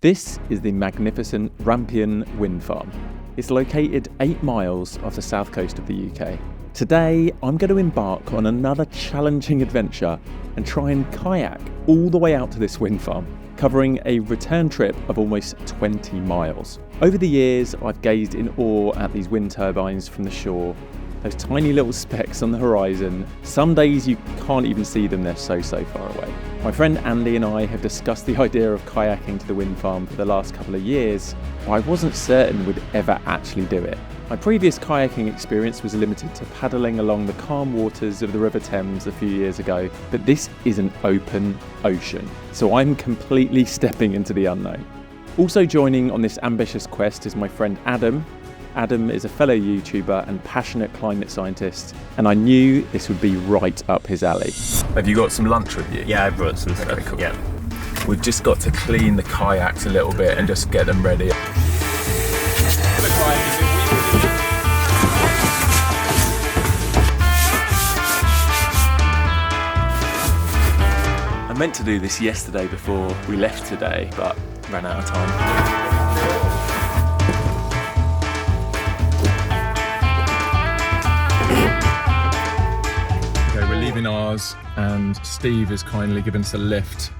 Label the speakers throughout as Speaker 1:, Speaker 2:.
Speaker 1: This is the magnificent Rampion wind farm. It's located 8 miles off the south coast of the UK. Today, I'm going to embark on another challenging adventure and try and kayak all the way out to this wind farm, covering a return trip of almost 20 miles. Over the years, I've gazed in awe at these wind turbines from the shore, those tiny little specks on the horizon. Some days you can't even see them, they're so far away. My friend Andy and I have discussed the idea of kayaking to the wind farm for the last couple of years, but I wasn't certain we'd ever actually do it. My previous kayaking experience was limited to paddling along the calm waters of the River Thames a few years ago, but this is an open ocean, so I'm completely stepping into the unknown. Also joining on this ambitious quest is my friend Adam. Adam is a fellow YouTuber and passionate climate scientist, and I knew this would be right up his alley. Have you got some lunch with you?
Speaker 2: Yeah, I brought some stuff.
Speaker 1: Okay, cool.
Speaker 2: Yeah.
Speaker 1: We've just got to clean the kayaks a little bit and just get them ready. I meant to do this yesterday before we left today, but ran out of time. Leaving ours, and Steve has kindly given us a lift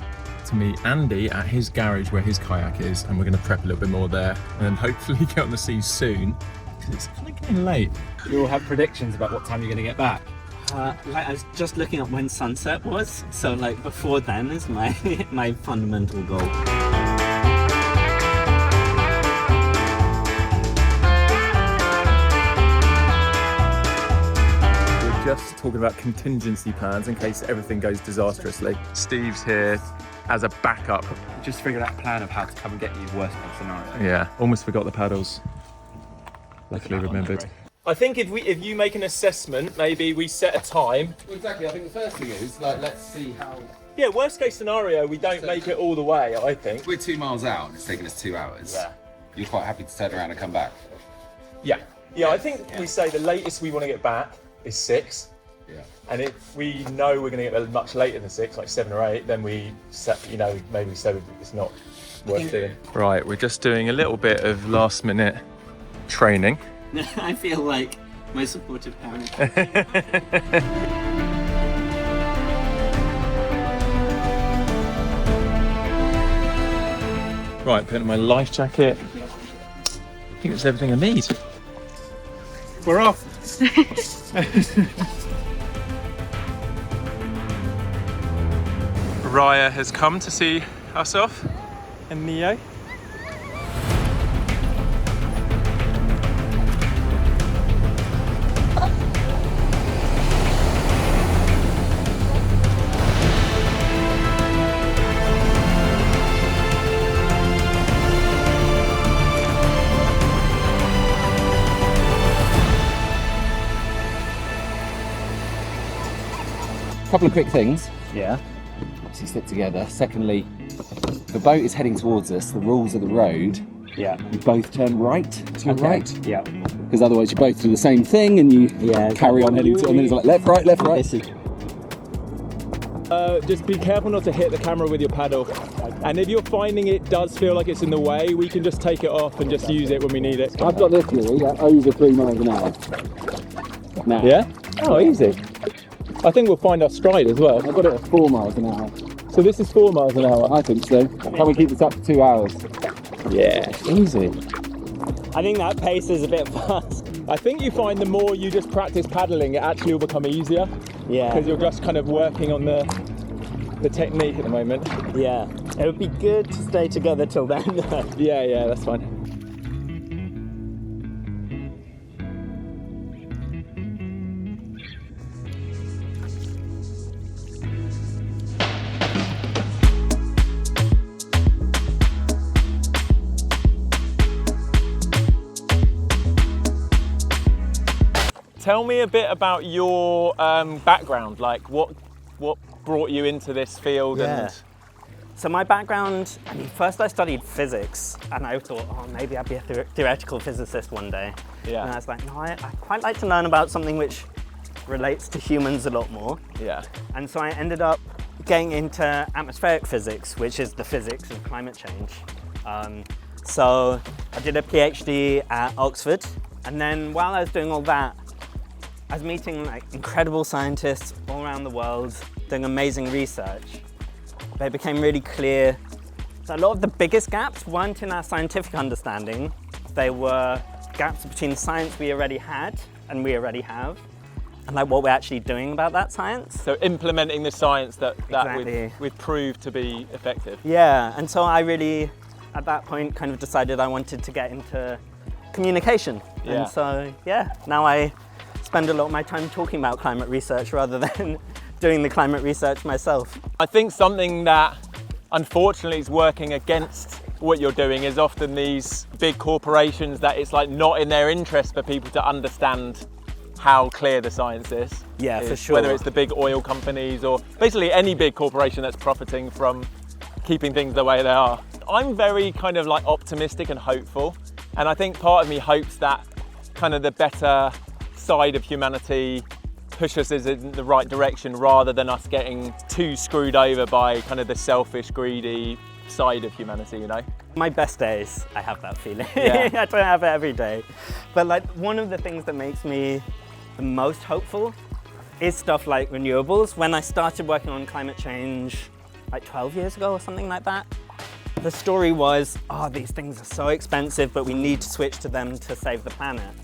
Speaker 1: to meet Andy at his garage where his kayak is, and we're going to prep a little bit more there and then hopefully get on the sea soon because it's kind of getting late.
Speaker 3: You all have predictions about what time you're going to get back?
Speaker 2: I was just looking at when sunset was, so before then is my my fundamental goal.
Speaker 1: Just talking about contingency plans in case everything goes disastrously. Steve's here as a backup.
Speaker 3: Just figured out a plan of how to come and get you worst case scenario.
Speaker 1: Yeah, almost forgot the paddles. Luckily remembered.
Speaker 4: I think if you make an assessment, maybe we set a time.
Speaker 3: Well, exactly. I think the first thing is let's see how.
Speaker 4: Yeah, worst case scenario, we don't make it all the way. I think.
Speaker 3: We're 2 miles out and it's taken us 2 hours.
Speaker 4: Yeah.
Speaker 3: You're quite happy to turn around and come back.
Speaker 4: Yeah. I think we say the latest we want to get back is 6.
Speaker 3: Yeah.
Speaker 4: And if we know we're going to get there much later than 6, like 7 or 8, then we set, maybe so it's not worth doing.
Speaker 1: Right, we're just doing a little bit of last minute training.
Speaker 2: I feel like my supportive parent.
Speaker 1: Right, putting on my life jacket. I think that's everything I need.
Speaker 4: We're off. Raya has come to see us off and Neo.
Speaker 3: Couple of quick things.
Speaker 2: Yeah.
Speaker 3: Obviously stick together. Secondly, the boat is heading towards us. The rules of the road.
Speaker 2: Yeah.
Speaker 3: You both turn right to your right.
Speaker 2: Yeah.
Speaker 3: Because otherwise you both do the same thing and you carry on heading to, and then it's like left, right, left, right.
Speaker 4: Just be careful not to hit the camera with your paddle. And if you're finding it does feel like it's in the way, we can just take it off and just use it when we need it.
Speaker 3: I've got this really at over 3 miles an hour. Now.
Speaker 4: Yeah? Oh, easy. I think we'll find our stride as well.
Speaker 3: I've got it at 4 miles an hour.
Speaker 4: So this is 4 miles an hour.
Speaker 3: I think so. Can we keep this up for 2 hours?
Speaker 4: Yeah, easy.
Speaker 2: I think that pace is a bit fast.
Speaker 4: I think you find the more you just practice paddling, it actually will become easier.
Speaker 2: Yeah.
Speaker 4: Because you're just kind of working on the technique at the moment.
Speaker 2: Yeah. It would be good to stay together till then.
Speaker 4: Yeah, that's fine. Tell me a bit about your background, like what brought you into this field.
Speaker 2: Yeah. So my background, first I studied physics and I thought, oh, maybe I'd be a theoretical physicist one day.
Speaker 4: Yeah.
Speaker 2: And I was like, no, I quite like to learn about something which relates to humans a lot more.
Speaker 4: Yeah.
Speaker 2: And so I ended up getting into atmospheric physics, which is the physics of climate change. So I did a PhD at Oxford, and then while I was doing all that, I was meeting like incredible scientists all around the world, doing amazing research. But it became really clear that a lot of the biggest gaps weren't in our scientific understanding. They were gaps between science we already had and we already have, and like what we're actually doing about that science.
Speaker 4: So implementing the science that
Speaker 2: Exactly.
Speaker 4: we've proved to be effective.
Speaker 2: Yeah, and so I really, at that point, kind of decided I wanted to get into communication.
Speaker 4: Yeah.
Speaker 2: And so, yeah, now I spend a lot of my time talking about climate research rather than doing the climate research myself.
Speaker 4: I think something that unfortunately is working against what you're doing is often these big corporations that it's like not in their interest for people to understand how clear the science is.
Speaker 2: Yeah, for sure.
Speaker 4: Whether it's the big oil companies or basically any big corporation that's profiting from keeping things the way they are. I'm very kind of like optimistic and hopeful, and I think part of me hopes that kind of the better side of humanity push us in the right direction rather than us getting too screwed over by kind of the selfish, greedy side of humanity, you know?
Speaker 2: My best days, I have that feeling.
Speaker 4: Yeah.
Speaker 2: I don't have it every day. But like one of the things that makes me the most hopeful is stuff like renewables. When I started working on climate change like 12 years ago or something like that, the story was, oh, these things are so expensive, but we need to switch to them to save the planet.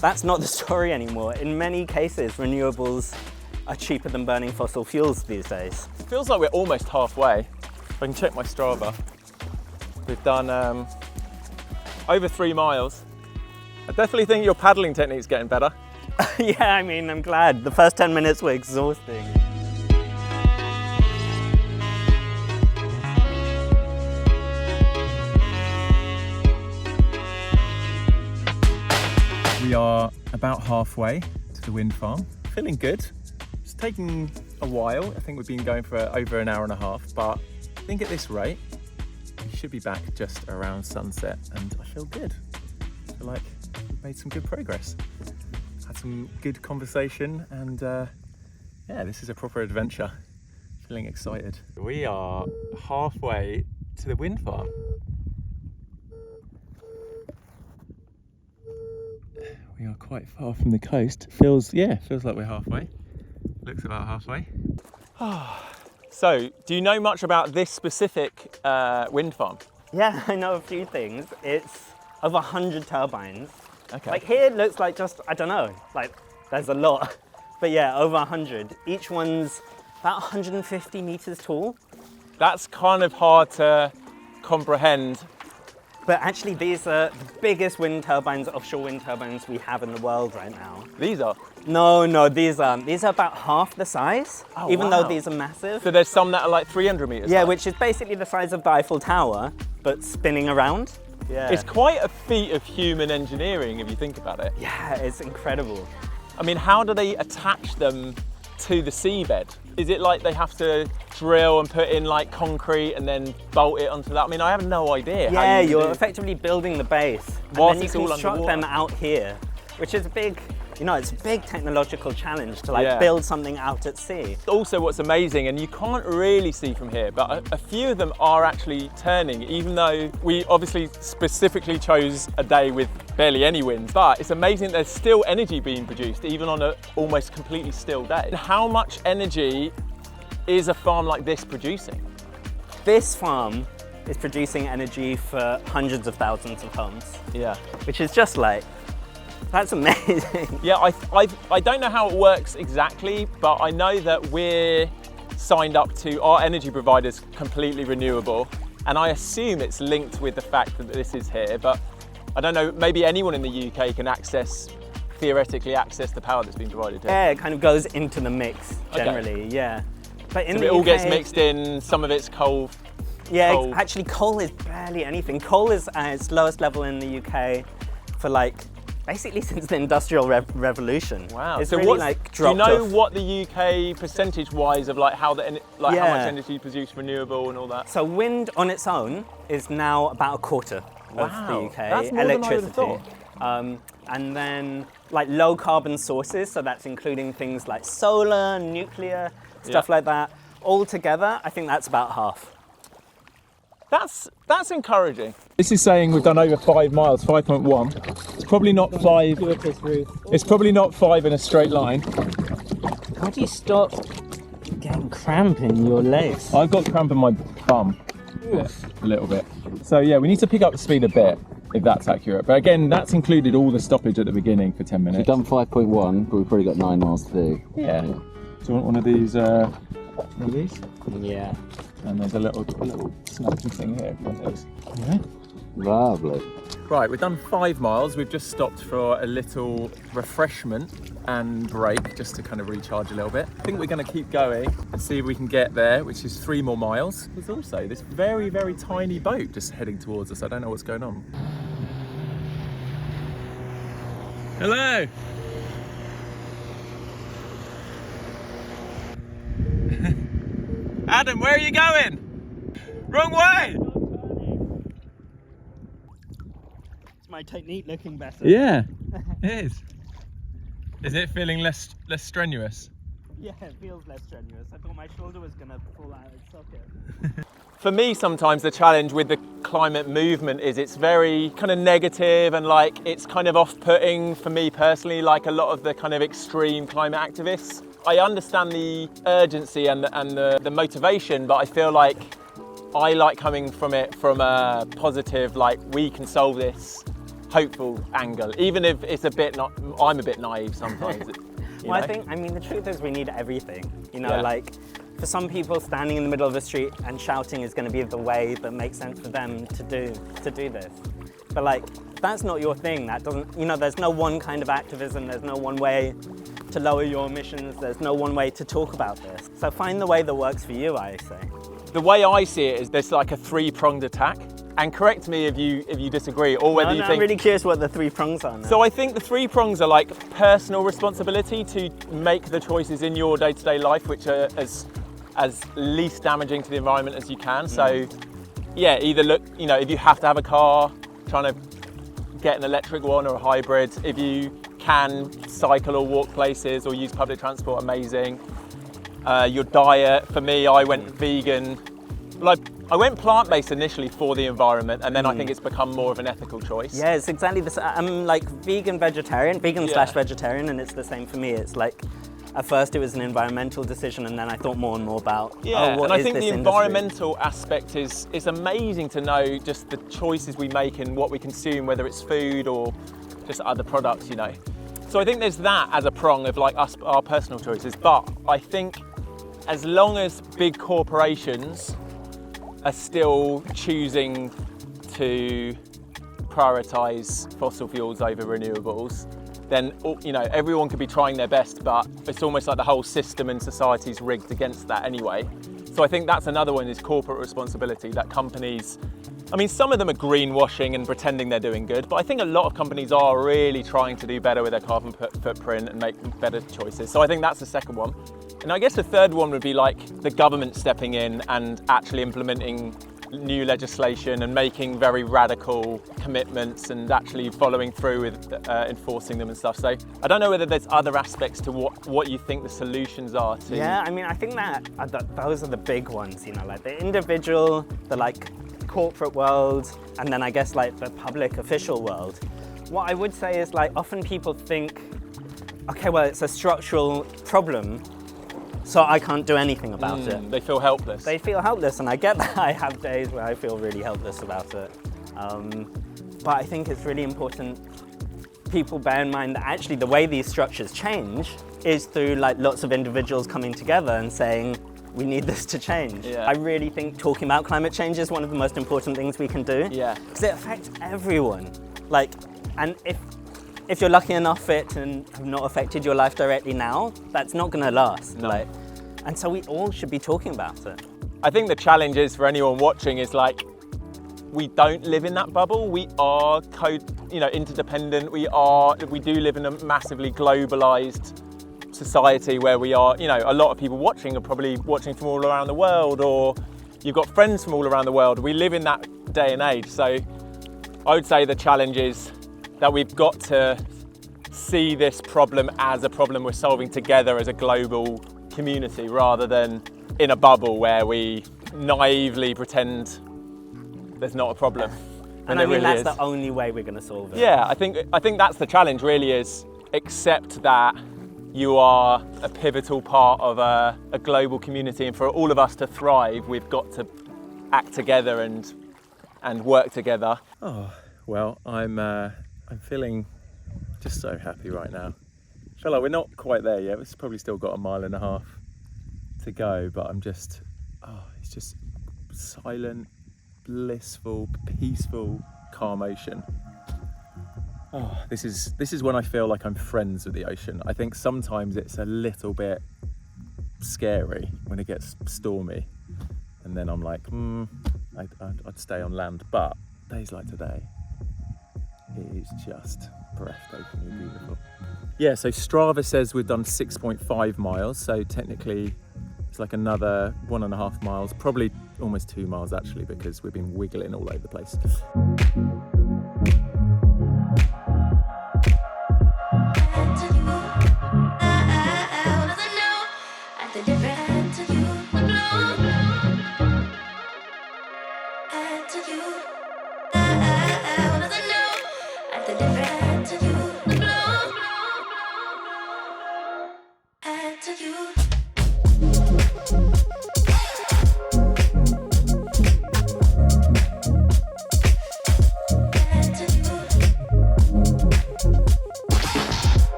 Speaker 2: That's not the story anymore. In many cases, renewables are cheaper than burning fossil fuels these days.
Speaker 4: It feels like we're almost halfway. If I can check my Strava. We've done over 3 miles. I definitely think your paddling technique's getting better.
Speaker 2: Yeah, I mean, I'm glad. The first 10 minutes were exhausting.
Speaker 4: We are about halfway to the wind farm. Feeling good. It's taking a while. I think we've been going for over an hour and a half, but I think at this rate, we should be back just around sunset, and I feel good. I feel like we've made some good progress. Had some good conversation, and yeah, this is a proper adventure. Feeling excited. We are halfway to the wind farm. We are quite far from the coast. Feels like we're halfway. Looks about halfway. So, do you know much about this specific wind farm?
Speaker 2: Yeah, I know a few things. It's over 100 turbines.
Speaker 4: Okay.
Speaker 2: Like here it looks like just, I don't know, like there's a lot. But yeah, over 100. Each one's about 150 meters tall.
Speaker 4: That's kind of hard to comprehend.
Speaker 2: But actually these are the biggest wind turbines, offshore wind turbines we have in the world right now.
Speaker 4: These are?
Speaker 2: No, these aren't. These are about half the size, even
Speaker 4: wow.
Speaker 2: though these are massive.
Speaker 4: So there's some that are like 300 meters
Speaker 2: Yeah,
Speaker 4: high.
Speaker 2: which is basically the size of the Eiffel Tower, but spinning around. Yeah.
Speaker 4: It's quite a feat of human engineering if you think about it.
Speaker 2: Yeah, it's incredible.
Speaker 4: I mean, how do they attach them to the seabed? Is it like they have to drill and put in like concrete and then bolt it onto that? I mean, I have no idea.
Speaker 2: Yeah,
Speaker 4: how
Speaker 2: you're
Speaker 4: do.
Speaker 2: effectively building the base.
Speaker 4: Whilst
Speaker 2: and then
Speaker 4: it's
Speaker 2: you
Speaker 4: all
Speaker 2: construct them
Speaker 4: underwater.
Speaker 2: out here, which is a big, it's a big technological challenge to like
Speaker 4: Yeah.
Speaker 2: build something out at sea.
Speaker 4: Also, what's amazing, and you can't really see from here, but a few of them are actually turning, even though we obviously specifically chose a day with barely any wind. But it's amazing there's still energy being produced, even on an almost completely still day. How much energy is a farm like this producing?
Speaker 2: This farm is producing energy for hundreds of thousands of homes,
Speaker 4: Yeah.
Speaker 2: which is just like, that's amazing.
Speaker 4: Yeah, I don't know how it works exactly, but I know that we're signed up to our energy providers completely renewable, and I assume it's linked with the fact that this is here, but I don't know, maybe anyone in the UK can theoretically access the power that's being provided here.
Speaker 2: Yeah, it kind of goes into the mix generally, yeah. But in
Speaker 4: So
Speaker 2: the
Speaker 4: it all
Speaker 2: UK,
Speaker 4: gets mixed in, some of it's coal.
Speaker 2: Yeah,
Speaker 4: coal.
Speaker 2: actually coal is barely anything. Coal is at its lowest level in the UK for like, basically since the Industrial Revolution.
Speaker 4: Wow.
Speaker 2: It's
Speaker 4: So
Speaker 2: really
Speaker 4: what's,
Speaker 2: like
Speaker 4: do you
Speaker 2: dropped
Speaker 4: know
Speaker 2: off.
Speaker 4: what the UK percentage-wise of like how how much
Speaker 2: Yeah.
Speaker 4: energy is produced renewable and all that?
Speaker 2: So wind on its own is now about a quarter of the
Speaker 4: Wow,
Speaker 2: UK
Speaker 4: that's more than I would have
Speaker 2: electricity.
Speaker 4: thought.
Speaker 2: And then like low carbon sources, so that's including things like solar, nuclear, stuff
Speaker 4: Yeah.
Speaker 2: like that. All together, I think that's about half.
Speaker 4: That's encouraging. This is saying we've done over 5 miles, 5.1. It's probably not 5. It's probably not 5 in a straight line.
Speaker 2: How do you stop getting cramp in your legs?
Speaker 4: I've got cramp in my bum a little bit. So yeah, we need to pick up the speed a bit, if that's accurate. But again, that's included all the stoppage at the beginning for 10 minutes.
Speaker 3: We've done 5.1, but we've probably got 9 miles to do.
Speaker 4: Yeah. Do you want one of these?
Speaker 2: Yeah.
Speaker 4: And there's a little snappy thing here. Yeah.
Speaker 3: Lovely.
Speaker 4: Right, we've done 5 miles. We've just stopped for a little refreshment and break, just to kind of recharge a little bit. I think we're going to keep going and see if we can get there, which is 3 more miles. There's also this very, very tiny boat just heading towards us. I don't know what's going on. Hello. Adam, where are you going? Wrong way!
Speaker 2: Is my technique looking better?
Speaker 4: Yeah, it is. Is it feeling less strenuous?
Speaker 2: Yeah, it feels less strenuous. I thought my shoulder was going to fall out of its socket.
Speaker 4: For me, sometimes the challenge with the climate movement is it's very kind of negative and like it's kind of off-putting for me personally, like a lot of the kind of extreme climate activists. I understand the urgency and the motivation, but I feel like I like coming from it from a positive, like we can solve this, hopeful angle, even if it's a bit not. I'm a bit naive sometimes.
Speaker 2: Well, I mean, the truth is we need everything. You know, like for some people, standing in the middle of the street and shouting is going to be the way that makes sense for them to do this. But like, that's not your thing. That doesn't. You know, there's no one kind of activism. There's no one way to lower your emissions. There's no one way to talk about this. So find the way that works for you, I say.
Speaker 4: The way I see it is there's like a 3-pronged attack. And correct me if you disagree, or whether you think.
Speaker 2: I'm really curious what the 3 prongs are now.
Speaker 4: So I think the 3 prongs are like personal responsibility to make the choices in your day-to-day life which are as least damaging to the environment as you can. So yeah, either look, you know, if you have to have a car, trying to get an electric one or a hybrid. If you can cycle or walk places or use public transport, amazing. Your diet, for me, I went vegan. Like, I went plant-based initially for the environment, and then I think it's become more of an ethical choice.
Speaker 2: Yeah, it's exactly the same. I'm like vegan slash vegetarian, and it's the same for me. It's like, at first it was an environmental decision, and then I thought more and more about,
Speaker 4: and I think the environmental aspect is amazing to know, just the choices we make and what we consume, whether it's food or just other products, you know. So I think there's that as a prong of like our personal choices, but I think as long as big corporations are still choosing to prioritise fossil fuels over renewables, then, you know, everyone could be trying their best, but it's almost like the whole system and society's rigged against that anyway. So I think that's another one, is corporate responsibility, that companies, I mean, some of them are greenwashing and pretending they're doing good, but I think a lot of companies are really trying to do better with their carbon footprint and make better choices. So I think that's the second one. And I guess the third one would be like the government stepping in and actually implementing new legislation and making very radical commitments and actually following through with enforcing them and stuff. So I don't know whether there's other aspects to what you think the solutions are to.
Speaker 2: Yeah, I mean, I think that those are the big ones, you know, like the individual, the like corporate world, and then I guess like the public official world. What I would say is like often people think, okay, well, it's a structural problem, so I can't do anything about it.
Speaker 4: They feel helpless.
Speaker 2: They feel helpless, and I get that. I have days where I feel really helpless about it. But I think it's really important people bear in mind that actually the way these structures change is through like lots of individuals coming together and saying, we need this to change.
Speaker 4: Yeah.
Speaker 2: I really think talking about climate change is one of the most important things we can do. Yeah. Because it affects everyone. Like, and if you're lucky enough it and have not affected your life directly now, that's not going to last.
Speaker 4: No.
Speaker 2: Like, and so we all should be talking about it.
Speaker 4: I think the challenge is for anyone watching is like, we don't live in that bubble. We are interdependent. We do live in a massively globalized society where we are, you know, a lot of people watching are probably watching from all around the world, or you've got friends from all around the world. We live in that day and age. So I would say the challenge is that we've got to see this problem as a problem we're solving together as a global community, rather than in a bubble where we naively pretend there's not a problem.
Speaker 2: And I mean, that's the only way we're going to solve it.
Speaker 4: Yeah, I think that's the challenge really, is accept that you are a pivotal part of a global community, and for all of us to thrive, we've got to act together and work together. Oh, well, I'm feeling just so happy right now. I feel like we're not quite there yet. We've probably still got 1.5 miles to go, but it's just silent, blissful, peaceful, calm ocean. Oh, this is when I feel like I'm friends with the ocean. I think sometimes it's a little bit scary when it gets stormy, and then I'm like, I'd stay on land. But days like today, it is just breathtakingly beautiful. Yeah, so Strava says we've done 6.5 miles, so technically it's like another 1.5 miles, probably almost 2 miles actually, because we've been wiggling all over the place.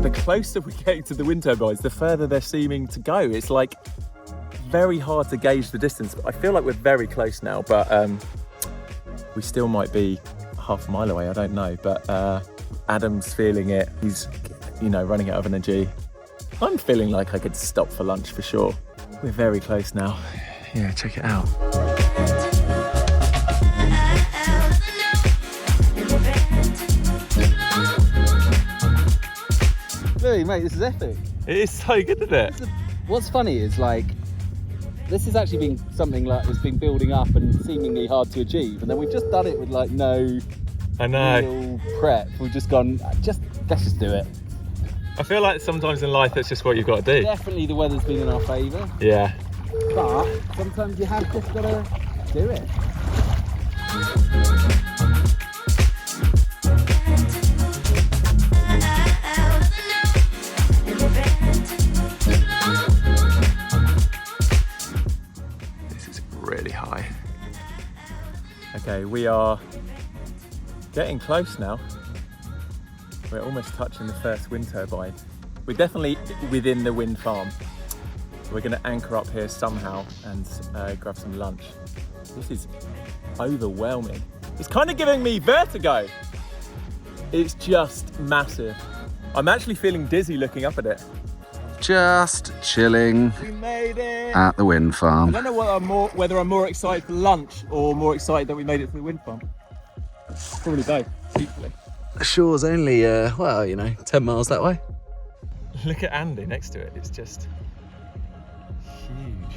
Speaker 4: The closer we get to the wind turbines, the further they're seeming to go. It's like very hard to gauge the distance. I feel like we're very close now, but we still might be 1/2 mile away, I don't know. But Adam's feeling it. He's, running out of energy. I'm feeling like I could stop for lunch for sure. We're very close now. Yeah, check it out.
Speaker 3: Louis, mate, this is epic.
Speaker 4: It is so good, isn't it?
Speaker 3: What's funny is, like, this has actually been something like that's been building up and seemingly hard to achieve, and then we've just done it with like no real prep. We've just gone, let's just do it.
Speaker 4: I feel like sometimes in life that's just what you've got to do.
Speaker 3: Definitely the weather's been in our favour.
Speaker 4: Yeah.
Speaker 3: But sometimes you have just got to do it.
Speaker 4: This is really high. Okay, we are getting close now. We're almost touching the first wind turbine. We're definitely within the wind farm. We're going to anchor up here somehow and grab some lunch. This is overwhelming. It's kind of giving me vertigo. It's just massive. I'm actually feeling dizzy looking up at it.
Speaker 5: Just chilling
Speaker 4: We made it.
Speaker 5: at the wind
Speaker 4: I
Speaker 5: farm.
Speaker 4: don't know whether I'm more excited for lunch or more excited that we made it to the wind farm. Probably both, equally.
Speaker 5: The shore's only, 10 miles that way.
Speaker 4: Look at Andy next to it. It's just huge.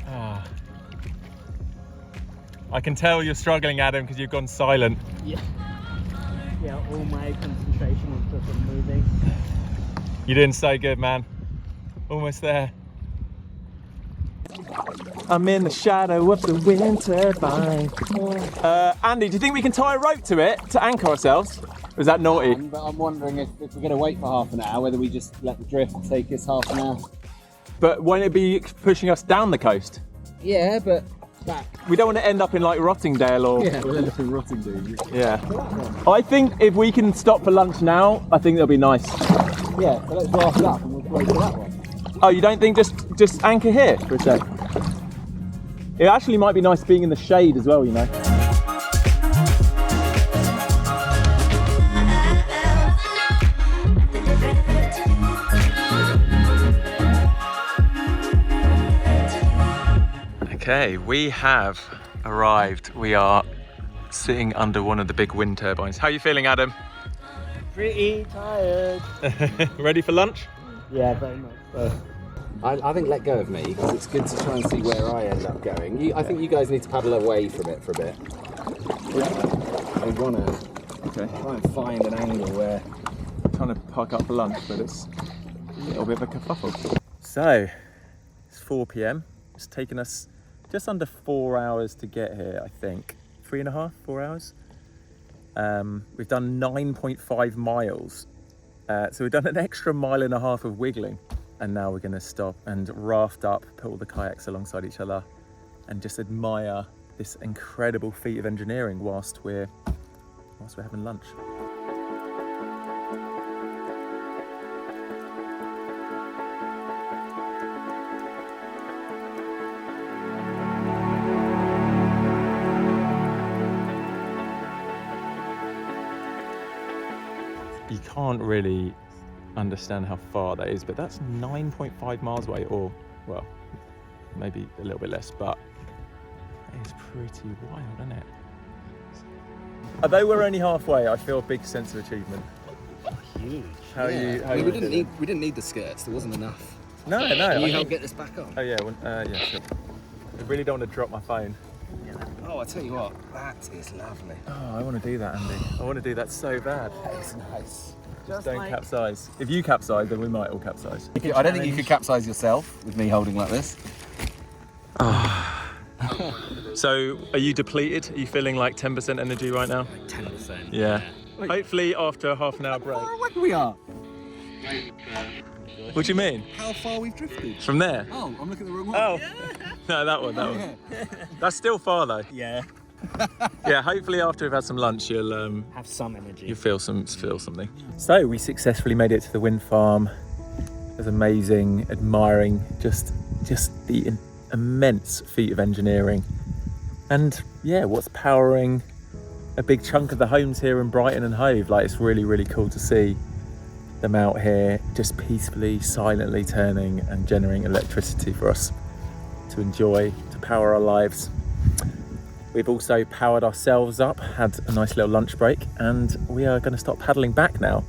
Speaker 4: Ah. I can tell you're struggling, Adam, because you've gone silent.
Speaker 2: Yeah, all my concentration was just on moving.
Speaker 4: You're doing so good, man. Almost there. I'm in the shadow of the wind turbine. Andy, do you think we can tie a rope to it to anchor ourselves? Or is that naughty?
Speaker 3: But I'm wondering if we're going to wait for half an hour, whether we just let the drift take us half an hour.
Speaker 4: But won't it be pushing us down the coast?
Speaker 3: Yeah, but back.
Speaker 4: We don't want to end up in like Rottingdale or...
Speaker 3: Yeah, we'll end up in Rottingdean.
Speaker 4: Yeah. I think if we can stop for lunch now, I think that'll be nice.
Speaker 3: Yeah, so let's draft it up and we'll wait for that one.
Speaker 4: Oh, you don't think just anchor here for a sec? It actually might be nice being in the shade as well, Okay, we have arrived. We are sitting under one of the big wind turbines. How are you feeling, Adam?
Speaker 2: Pretty tired.
Speaker 4: Ready for lunch?
Speaker 2: Yeah, very much so.
Speaker 3: I think let go of me, because it's good to try and see where I end up going. I think you guys need to paddle away from it for a bit. I want to try and find an angle where...
Speaker 4: Trying to park up for lunch, but it's a little bit of a kerfuffle. So, it's 4 p.m. It's taken us just under 4 hours to get here, I think. 3.5, 4 hours. We've done 9.5 miles. So we've done an extra 1.5 miles of wiggling. And now we're gonna stop and raft up, put all the kayaks alongside each other and just admire this incredible feat of engineering whilst we're having lunch. You can't really understand how far that is, but that's 9.5 miles away, or well, maybe a little bit less, but it's pretty wild, isn't it? Although we're only halfway, I feel a big sense of achievement.
Speaker 2: Huge.
Speaker 4: How are you? How are you
Speaker 5: we
Speaker 4: feeling?
Speaker 5: didn't need the skirts. There wasn't enough.
Speaker 4: No.
Speaker 5: Can you
Speaker 4: I
Speaker 5: help get this back on?
Speaker 4: Oh yeah, yeah, sure. I really don't want to drop my phone.
Speaker 5: Oh, I tell you what, that is lovely.
Speaker 4: Oh, I want to do that, Andy. I want to do that so bad.
Speaker 5: That is nice.
Speaker 4: Just don't capsize. If you capsize, then we might all capsize.
Speaker 5: I don't think you could capsize yourself with me holding like this.
Speaker 4: So, are you depleted? Are you feeling like 10% energy right now?
Speaker 2: 10%.
Speaker 4: Yeah. Hopefully, after a half an hour break.
Speaker 5: How far away we are?
Speaker 4: What do you mean?
Speaker 5: How far we've drifted?
Speaker 4: From there?
Speaker 5: Oh, I'm looking at the wrong one.
Speaker 4: Oh. No, that one. That's still far though.
Speaker 2: Yeah.
Speaker 4: Yeah, hopefully after we've had some lunch, you'll
Speaker 2: Have some energy.
Speaker 4: you feel something. So we successfully made it to the wind farm. It was amazing, admiring just the immense feat of engineering, and yeah, what's powering a big chunk of the homes here in Brighton and Hove. Like, it's really cool to see them out here just peacefully, silently turning and generating electricity for us to enjoy, to power our lives. We've also powered ourselves up, had a nice little lunch break, and we are going to start paddling back now.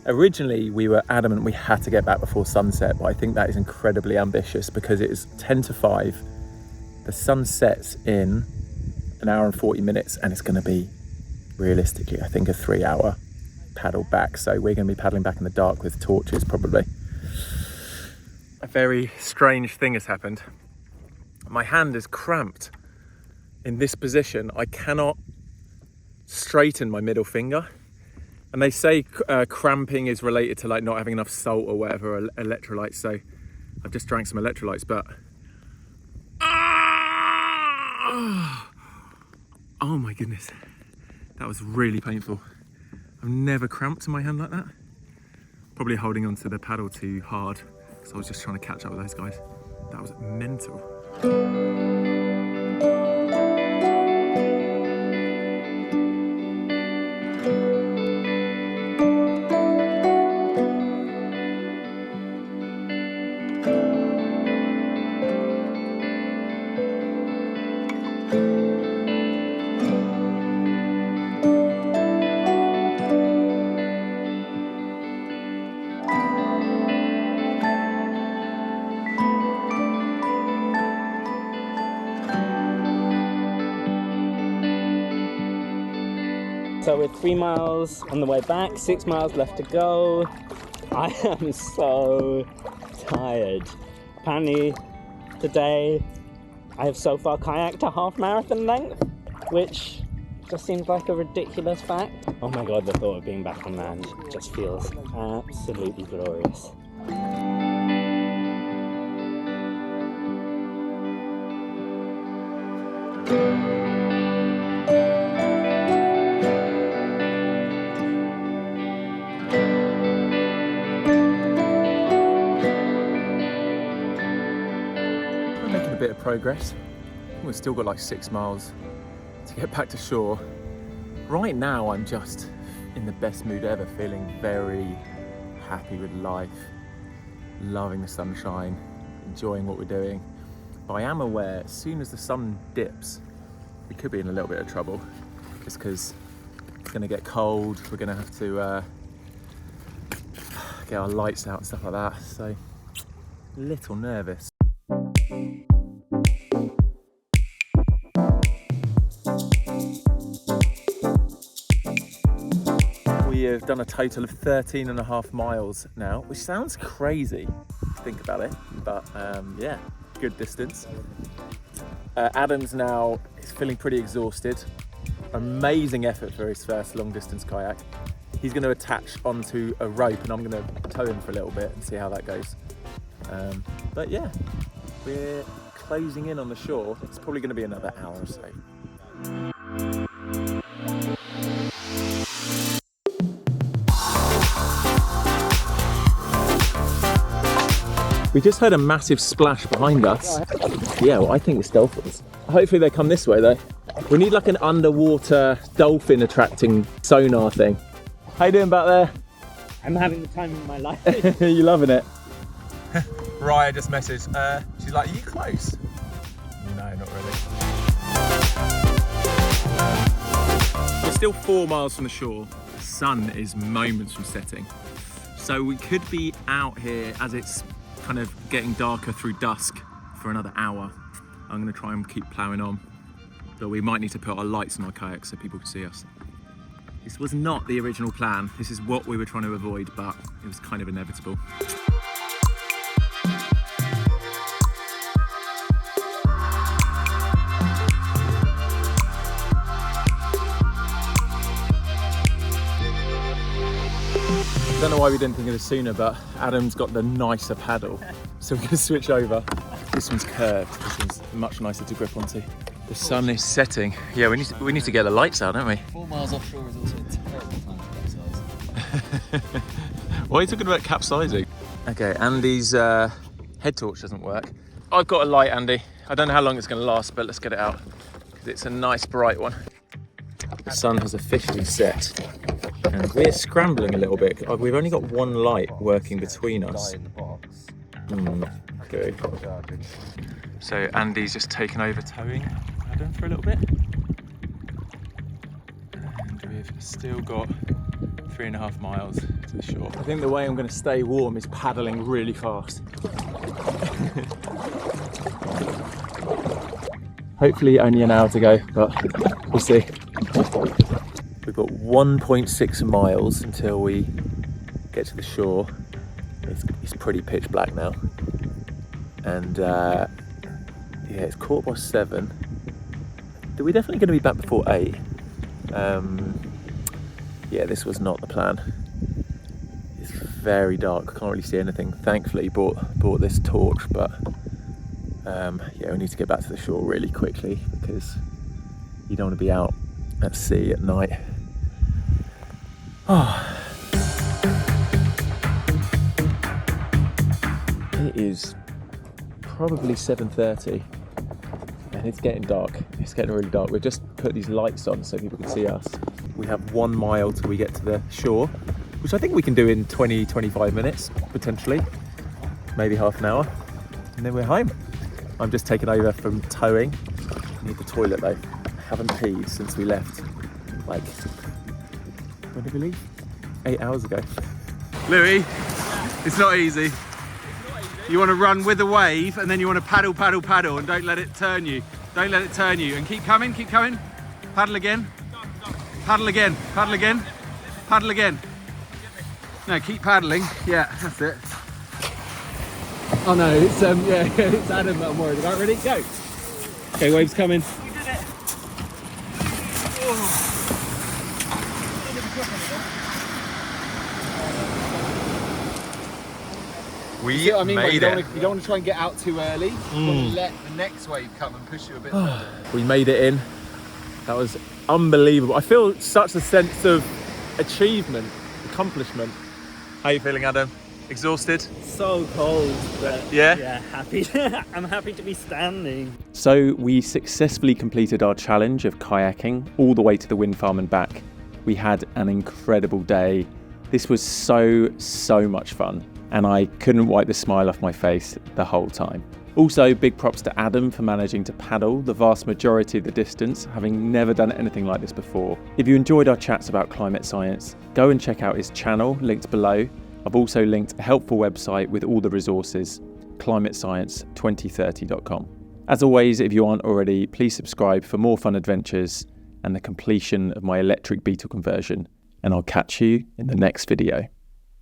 Speaker 4: Originally, we were adamant we had to get back before sunset, but I think that is incredibly ambitious because it is 10 to 5. The sun sets in an hour and 40 minutes, and it's going to be, realistically, I think a 3-hour paddle back. So we're going to be paddling back in the dark with torches, probably. A very strange thing has happened. My hand is cramped. In this position, I cannot straighten my middle finger. And they say cramping is related to like not having enough salt or whatever, or electrolytes. So I've just drank some electrolytes, but oh my goodness, that was really painful. I've never cramped in my hand like that. Probably holding onto the paddle too hard because I was just trying to catch up with those guys. That was mental.
Speaker 2: So we're 3 miles on the way back, 6 miles left to go. I am so tired. Apparently today I have so far kayaked a half marathon length, which just seems like a ridiculous fact. Oh my god, the thought of being back on land just feels absolutely glorious.
Speaker 4: Bit of progress. We've still got like 6 miles to get back to shore. Right now I'm just in the best mood ever, feeling very happy with life, loving the sunshine, enjoying what we're doing. But I am aware as soon as the sun dips, we could be in a little bit of trouble, just because it's going to get cold. We're going to have to get our lights out and stuff like that, so a little nervous. We have done a total of 13.5 miles now, which sounds crazy to think about it, but yeah, good distance. Adam's now is feeling pretty exhausted. Amazing effort for his first long distance kayak. He's going to attach onto a rope and I'm going to tow him for a little bit and see how that goes. But yeah, we're closing in on the shore. It's probably going to be another hour or so. We just heard a massive splash behind us. Yeah, well, I think it's dolphins. Hopefully they come this way though. We need like an underwater dolphin attracting sonar thing. How you doing back there?
Speaker 2: I'm having the time of my life.
Speaker 4: You loving it? Raya just messaged. She's like, are you close? No, not really. We're still 4 miles from the shore. The sun is moments from setting. So we could be out here as it's kind of getting darker through dusk for another hour. I'm going to try and keep ploughing on, but we might need to put our lights on our kayak so people can see us. This was not the original plan. This is what we were trying to avoid, but it was kind of inevitable. I don't know why we didn't think of this sooner, but Adam's got the nicer paddle. So we're going to switch over. This one's curved. This one's much nicer to grip onto. The sun is setting. Yeah, we need to get the lights out, don't we?
Speaker 3: 4 miles offshore is also a terrible time to capsize.
Speaker 4: Why are you talking about capsizing? Okay, Andy's head torch doesn't work. I've got a light, Andy. I don't know how long it's going to last, but let's get it out because it's a nice bright one. The sun has officially set and we're scrambling a little bit. We've only got one light working between us. Good. So Andy's just taken over towing Adam for a little bit. And we've still got 3.5 miles to the shore. I think the way I'm going to stay warm is paddling really fast. Hopefully only an hour to go, but we'll see. We've got 1.6 miles until we get to the shore. It's pretty pitch black now. And yeah, it's 7:15. We're definitely going to be back before 8. Yeah, this was not the plan. It's very dark, can't really see anything. Thankfully bought this torch, but yeah, we need to get back to the shore really quickly because you don't want to be out at sea at night. Oh. It is probably 7:30 and it's getting dark. It's getting really dark. We've just put these lights on so people can see us. We have 1 mile till we get to the shore, which I think we can do in 20-25 minutes, potentially. Maybe half an hour. And then we're home. I'm just taking over from towing. I need the toilet though. I haven't peed since we left. Like, when did we leave? 8 hours ago.
Speaker 6: Louis, it's not easy. You want to run with the wave and then you want to paddle, paddle, paddle and don't let it turn you. Don't let it turn you. And keep coming, keep coming. Paddle again. Paddle again, paddle again, paddle again. No, keep paddling. Yeah, that's it.
Speaker 3: Oh no, it's yeah, it's Adam that I'm worried about. Ready? Go.
Speaker 6: Okay, wave's coming.
Speaker 2: We did it.
Speaker 4: We
Speaker 3: See what I mean?
Speaker 4: made
Speaker 3: You
Speaker 4: it.
Speaker 3: don't want to try and get out too early. You want to let the next wave come and push you a bit further.
Speaker 4: We made it in. That was unbelievable. I feel such a sense of achievement, accomplishment. How are you feeling, Adam? Exhausted?
Speaker 2: So cold, but
Speaker 4: Yeah?
Speaker 2: happy. I'm happy to be standing.
Speaker 1: So we successfully completed our challenge of kayaking all the way to the wind farm and back. We had an incredible day. This was so much fun, and I couldn't wipe the smile off my face the whole time. Also, big props to Adam for managing to paddle the vast majority of the distance, having never done anything like this before. If you enjoyed our chats about climate science, go and check out his channel, linked below. I've also linked a helpful website with all the resources, climatescience2030.com. As always, if you aren't already, please subscribe for more fun adventures and the completion of my electric Beetle conversion. And I'll catch you in the next video.